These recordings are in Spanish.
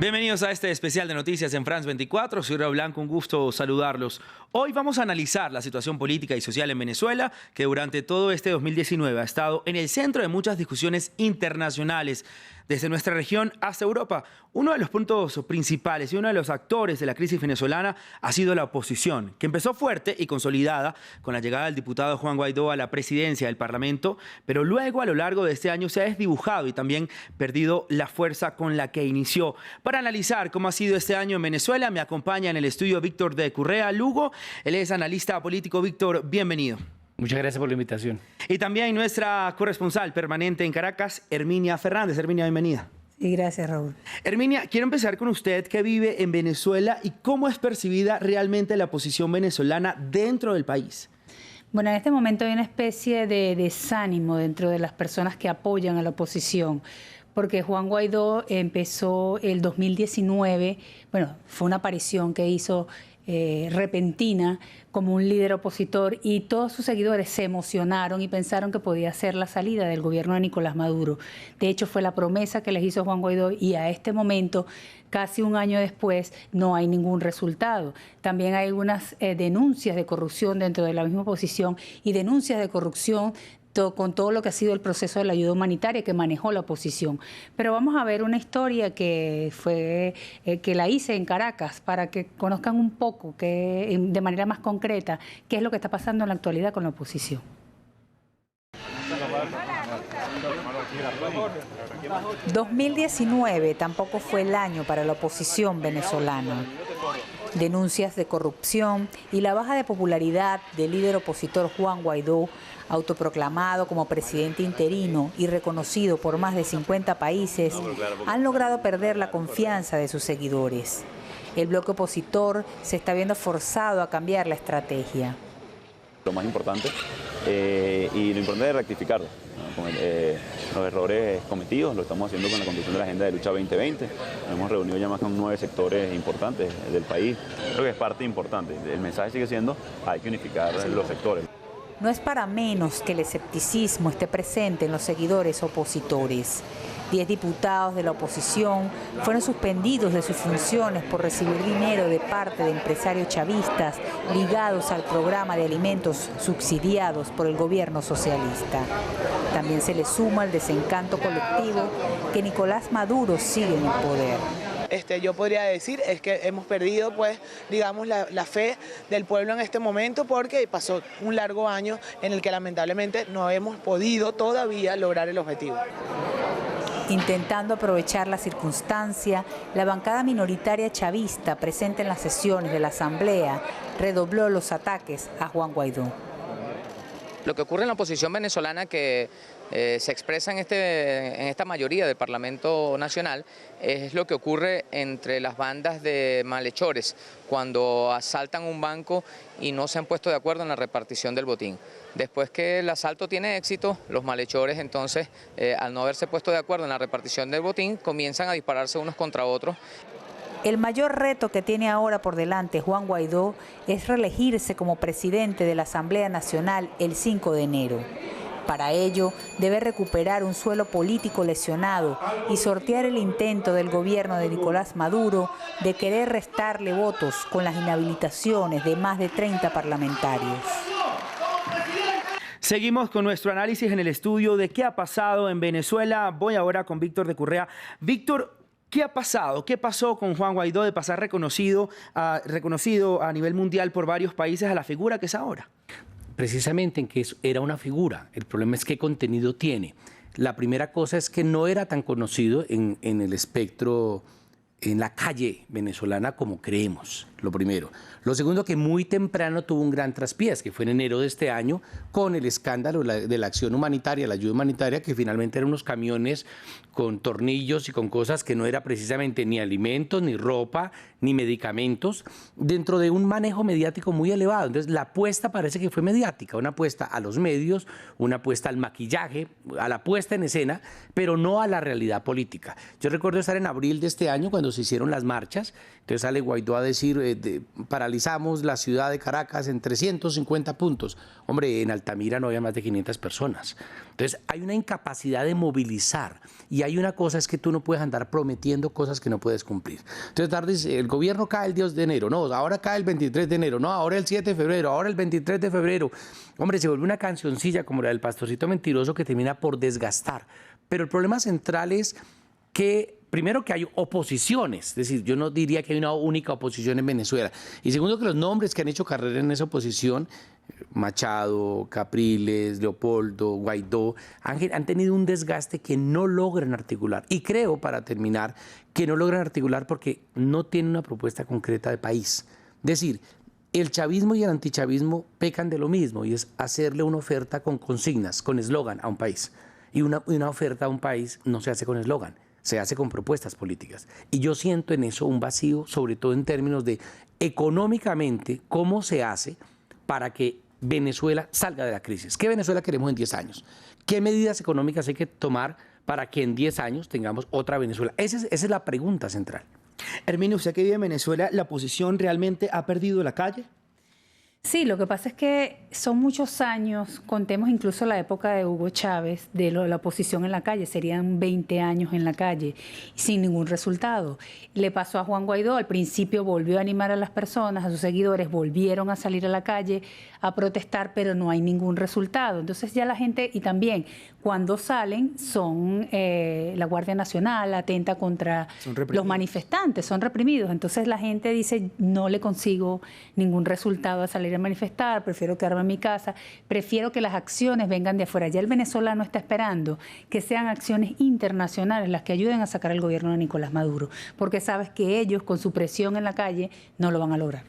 Bienvenidos a este especial de noticias en France 24. Soy Raúl Blanco, un gusto saludarlos. Hoy vamos a analizar la situación política y social en Venezuela, que durante todo este 2019 ha estado en el centro de muchas discusiones internacionales, desde nuestra región hasta Europa. Uno de los puntos principales y uno de los actores de la crisis venezolana ha sido la oposición, que empezó fuerte y consolidada con la llegada del diputado Juan Guaidó a la presidencia del Parlamento, pero luego a lo largo de este año se ha desdibujado y también perdido la fuerza con la que inició. Para analizar cómo ha sido este año en Venezuela, me acompaña en el estudio Víctor de Currea Lugo. Él es analista político. Víctor, bienvenido. Muchas gracias por la invitación. Y también nuestra corresponsal permanente en Caracas, Herminia Fernández. Herminia, bienvenida. Sí, gracias, Raúl. Herminia, quiero empezar con usted, que vive en Venezuela, y cómo es percibida realmente la posición venezolana dentro del país. Bueno, en este momento hay una especie de desánimo dentro de las personas que apoyan a la oposición, porque Juan Guaidó empezó el 2019, bueno, fue una aparición que hizo repentina como un líder opositor, y todos sus seguidores se emocionaron y pensaron que podía ser la salida del gobierno de Nicolás Maduro. De hecho, fue la promesa que les hizo Juan Guaidó, y a este momento, casi un año después, no hay ningún resultado. También hay algunas denuncias de corrupción dentro de la misma oposición y denuncias de corrupción con todo lo que ha sido el proceso de la ayuda humanitaria que manejó la oposición. Pero vamos a ver una historia que la hice en Caracas para que conozcan un poco, de manera más concreta, qué es lo que está pasando en la actualidad con la oposición. 2019 tampoco fue el año para la oposición venezolana. Denuncias de corrupción y la baja de popularidad del líder opositor Juan Guaidó, autoproclamado como presidente interino y reconocido por más de 50 países, han logrado perder la confianza de sus seguidores. El bloque opositor se está viendo forzado a cambiar la estrategia. Lo más importante, y lo importante es rectificarlo. Los errores cometidos lo estamos haciendo con la construcción de la Agenda de Lucha 2020. Hemos reunido ya más con 9 sectores importantes del país. Creo que es parte importante. El mensaje sigue siendo: hay que unificar los sectores. No es para menos que el escepticismo esté presente en los seguidores opositores. 10 diputados de la oposición fueron suspendidos de sus funciones por recibir dinero de parte de empresarios chavistas ligados al programa de alimentos subsidiados por el gobierno socialista. También se le suma el desencanto colectivo que Nicolás Maduro sigue en el poder. Yo podría decir es que hemos perdido, pues, digamos, la fe del pueblo en este momento, porque pasó un largo año en el que lamentablemente no hemos podido todavía lograr el objetivo. Intentando aprovechar la circunstancia, la bancada minoritaria chavista presente en las sesiones de la Asamblea redobló los ataques a Juan Guaidó. Lo que ocurre en la oposición venezolana, que se expresa en esta mayoría del Parlamento Nacional, es lo que ocurre entre las bandas de malhechores cuando asaltan un banco y no se han puesto de acuerdo en la repartición del botín. Después que el asalto tiene éxito, los malhechores entonces, al no haberse puesto de acuerdo en la repartición del botín, comienzan a dispararse unos contra otros. El mayor reto que tiene ahora por delante Juan Guaidó es reelegirse como presidente de la Asamblea Nacional el 5 de enero. Para ello, debe recuperar un suelo político lesionado y sortear el intento del gobierno de Nicolás Maduro de querer restarle votos con las inhabilitaciones de más de 30 parlamentarios. Seguimos con nuestro análisis en el estudio de qué ha pasado en Venezuela. Voy ahora con Víctor de Currea. Víctor, ¿qué ha pasado? ¿Qué pasó con Juan Guaidó de pasar reconocido a nivel mundial por varios países a la figura que es ahora? Precisamente en que era una figura. El problema es qué contenido tiene. La primera cosa es que no era tan conocido en el espectro, en la calle venezolana como creemos, lo primero. Lo segundo, que muy temprano tuvo un gran traspiés, que fue en enero de este año, con el escándalo de la acción humanitaria, la ayuda humanitaria, que finalmente eran unos camiones con tornillos y con cosas que no era precisamente ni alimentos, ni ropa, ni medicamentos, dentro de un manejo mediático muy elevado. Entonces, la apuesta parece que fue mediática, una apuesta a los medios, una apuesta al maquillaje, a la puesta en escena, pero no a la realidad política. Yo recuerdo estar en abril de este año, cuando cuando se hicieron las marchas. Entonces sale Guaidó a decir, paralizamos la ciudad de Caracas en 350 puntos. Hombre, en Altamira no había más de 500 personas. Entonces hay una incapacidad de movilizar. Y hay una cosa, es que tú no puedes andar prometiendo cosas que no puedes cumplir. Entonces Tardis, el gobierno cae el 2 de enero, no, ahora cae el 23 de enero, no, ahora el 7 de febrero, ahora el 23 de febrero. Hombre, se vuelve una cancioncilla como la del pastorcito mentiroso que termina por desgastar. Pero el problema central es que, primero, que hay oposiciones, es decir, yo no diría que hay una única oposición en Venezuela. Y segundo, que los nombres que han hecho carrera en esa oposición, Machado, Capriles, Leopoldo, Guaidó, han tenido un desgaste que no logran articular. Y creo, para terminar, que no logran articular porque no tienen una propuesta concreta de país. Es decir, el chavismo y el antichavismo pecan de lo mismo, y es hacerle una oferta con consignas, con eslogan a un país. Y una oferta a un país no se hace con eslogan, se hace con propuestas políticas. Y yo siento en eso un vacío, sobre todo en términos de económicamente, cómo se hace para que Venezuela salga de la crisis. ¿Qué Venezuela queremos en 10 años? ¿Qué medidas económicas hay que tomar para que en 10 años tengamos otra Venezuela? Esa es la pregunta central. Herminio, usted que vive en Venezuela, ¿la oposición realmente ha perdido la calle? Sí, lo que pasa es que son muchos años, contemos incluso la época de Hugo Chávez, de la oposición en la calle, serían 20 años en la calle, sin ningún resultado. Le pasó a Juan Guaidó, al principio volvió a animar a las personas, a sus seguidores, volvieron a salir a la calle a protestar, pero no hay ningún resultado. Entonces ya la gente, y también cuando salen, son la Guardia Nacional, atenta contra los manifestantes, son reprimidos. Entonces la gente dice, no le consigo ningún resultado a salir a manifestar, prefiero quedarme en mi casa, prefiero que las acciones vengan de afuera. Ya el venezolano está esperando que sean acciones internacionales las que ayuden a sacar al gobierno de Nicolás Maduro, porque sabes que ellos con su presión en la calle no lo van a lograr.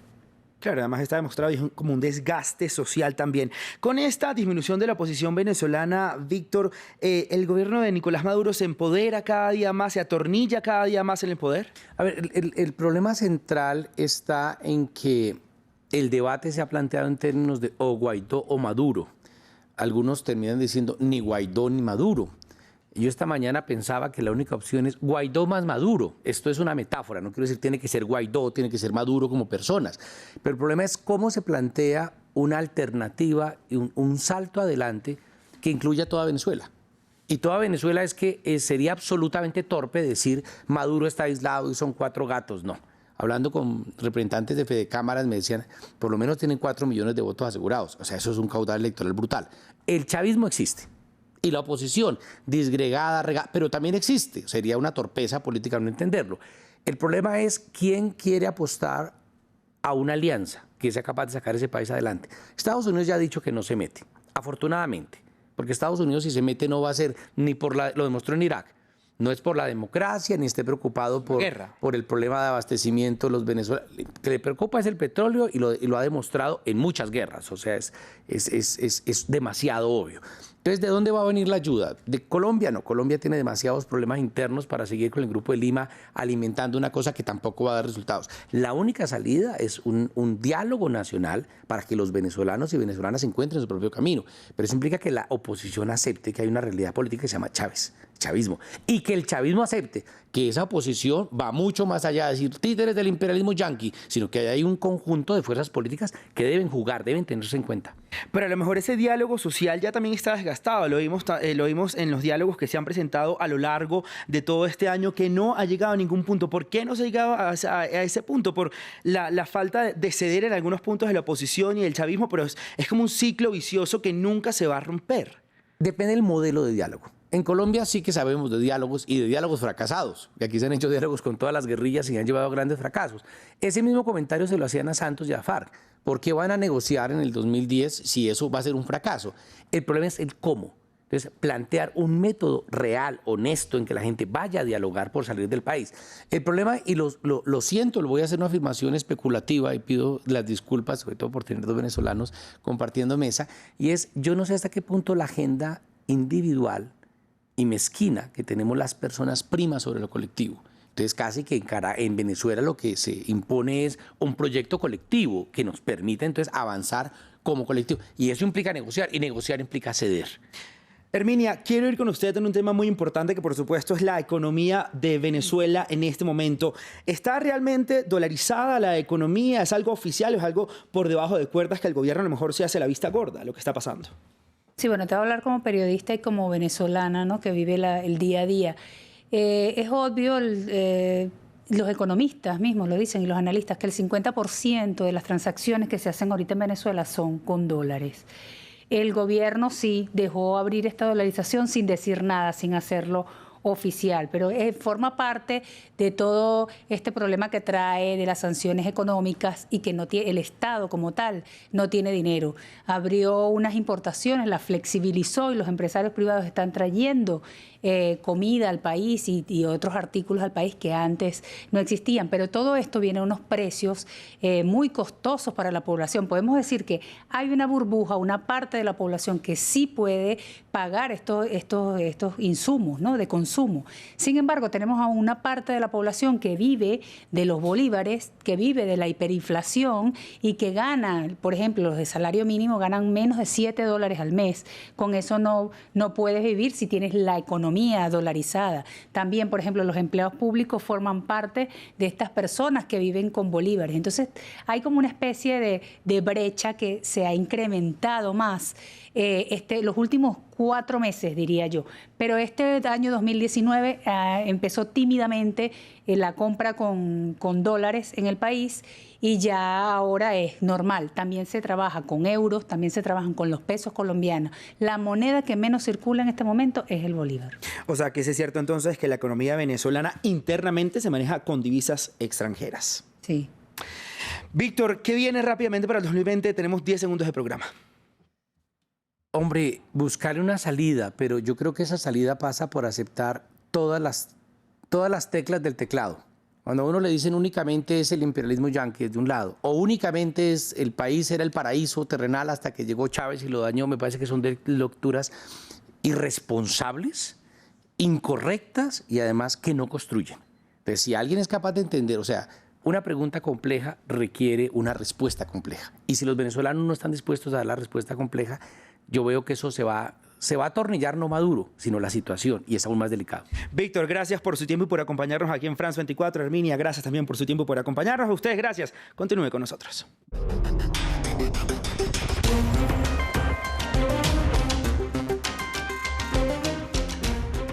Claro, además está demostrado y es como un desgaste social también. Con esta disminución de la oposición venezolana, Víctor, ¿el gobierno de Nicolás Maduro se empodera cada día más, se atornilla cada día más en el poder? A ver, el problema central está en que el debate se ha planteado en términos de o Guaidó o Maduro. Algunos terminan diciendo ni Guaidó ni Maduro. Yo esta mañana pensaba que la única opción es Guaidó más Maduro. Esto es una metáfora, no quiero decir tiene que ser Guaidó, tiene que ser Maduro como personas. Pero el problema es cómo se plantea una alternativa y un salto adelante que incluya a toda Venezuela. Y toda Venezuela es que sería absolutamente torpe decir Maduro está aislado y son 4 gatos, no. Hablando con representantes de Fedecámaras me decían, por lo menos tienen 4 millones de votos asegurados. O sea, eso es un caudal electoral brutal. El chavismo existe. Y la oposición, disgregada, pero también existe. Sería una torpeza política no entenderlo. El problema es quién quiere apostar a una alianza que sea capaz de sacar ese país adelante. Estados Unidos ya ha dicho que no se mete, afortunadamente. Porque Estados Unidos, si se mete, no va a ser ni por lo demostró en Irak. No es por la democracia, ni esté preocupado por el problema de abastecimiento de los venezolanos. Lo que le preocupa es el petróleo y lo ha demostrado en muchas guerras. O sea, es demasiado obvio. Entonces, ¿de dónde va a venir la ayuda? ¿De Colombia? No, Colombia tiene demasiados problemas internos para seguir con el Grupo de Lima alimentando una cosa que tampoco va a dar resultados. La única salida es un diálogo nacional para que los venezolanos y venezolanas encuentren su propio camino. Pero eso implica que la oposición acepte que hay una realidad política que se llama chavismo. Y que el chavismo acepte que esa oposición va mucho más allá de decir títeres del imperialismo yanqui, sino que hay un conjunto de fuerzas políticas que deben jugar, deben tenerse en cuenta. Pero a lo mejor ese diálogo social ya también está desgastado. Lo vimos en los diálogos que se han presentado a lo largo de todo este año, que no ha llegado a ningún punto. ¿Por qué no se ha llegado a ese punto? Por la falta de ceder en algunos puntos de la oposición y del chavismo, pero es como un ciclo vicioso que nunca se va a romper. Depende del modelo de diálogo. En Colombia sí que sabemos de diálogos y de diálogos fracasados. Y aquí se han hecho diálogos con todas las guerrillas y han llevado a grandes fracasos. Ese mismo comentario se lo hacían a Santos y a FARC. ¿Por qué van a negociar en el 2010 si eso va a ser un fracaso? El problema es el cómo. Entonces, plantear un método real, honesto, en que la gente vaya a dialogar por salir del país. El problema, y lo siento, lo voy a hacer una afirmación especulativa y pido las disculpas, sobre todo por tener 2 venezolanos compartiendo mesa, y es, yo no sé hasta qué punto la agenda individual y mezquina que tenemos las personas prima sobre lo colectivo. Entonces, casi que en Venezuela lo que se impone es un proyecto colectivo que nos permita entonces avanzar como colectivo. Y eso implica negociar, y negociar implica ceder. Herminia, quiero ir con usted en un tema muy importante que por supuesto es la economía de Venezuela en este momento. ¿Está realmente dolarizada la economía? ¿Es algo oficial o es algo por debajo de cuerdas que el gobierno a lo mejor se hace la vista gorda lo que está pasando? Sí, bueno, te voy a hablar como periodista y como venezolana, ¿no? Que vive el día a día. Es obvio, los economistas mismos lo dicen y los analistas, que el 50% de las transacciones que se hacen ahorita en Venezuela son con dólares. El gobierno sí dejó abrir esta dolarización sin decir nada, sin hacerlo oficial, pero forma parte de todo este problema que trae de las sanciones económicas y que no tiene, el Estado como tal no tiene dinero. Abrió unas importaciones, las flexibilizó y los empresarios privados están trayendo comida al país y otros artículos al país que antes no existían. Pero todo esto viene a unos precios muy costosos para la población. Podemos decir que hay una burbuja, una parte de la población que sí puede pagar estos insumos, ¿no?, de consumo. Sin embargo, tenemos a una parte de la población que vive de los bolívares, que vive de la hiperinflación y que gana, por ejemplo, los de salario mínimo ganan menos de $7 al mes. Con eso no puedes vivir si tienes la economía dolarizada. También, por ejemplo, los empleados públicos forman parte de estas personas que viven con bolívares. Entonces, hay como una especie de brecha que se ha incrementado más los últimos 4 meses, diría yo. Pero este año 2019 empezó tímidamente la compra con dólares en el país y ya ahora es normal. También se trabaja con euros, también se trabajan con los pesos colombianos. La moneda que menos circula en este momento es el bolívar. O sea, que es cierto entonces que la economía venezolana internamente se maneja con divisas extranjeras. Sí. Víctor, ¿qué viene rápidamente para el 2020? Tenemos 10 segundos de programa. Hombre, buscarle una salida, pero yo creo que esa salida pasa por aceptar todas las teclas del teclado. Cuando a uno le dicen únicamente es el imperialismo yanqui de un lado, o únicamente es el país era el paraíso terrenal hasta que llegó Chávez y lo dañó, me parece que son de lecturas irresponsables, incorrectas y además que no construyen. Entonces, si alguien es capaz de entender, o sea, una pregunta compleja requiere una respuesta compleja. Y si los venezolanos no están dispuestos a dar la respuesta compleja, yo veo que eso se va a atornillar no Maduro, sino la situación, y es aún más delicado. Víctor, gracias por su tiempo y por acompañarnos aquí en France 24. Herminia, gracias también por su tiempo y por acompañarnos. A ustedes, gracias. Continúe con nosotros.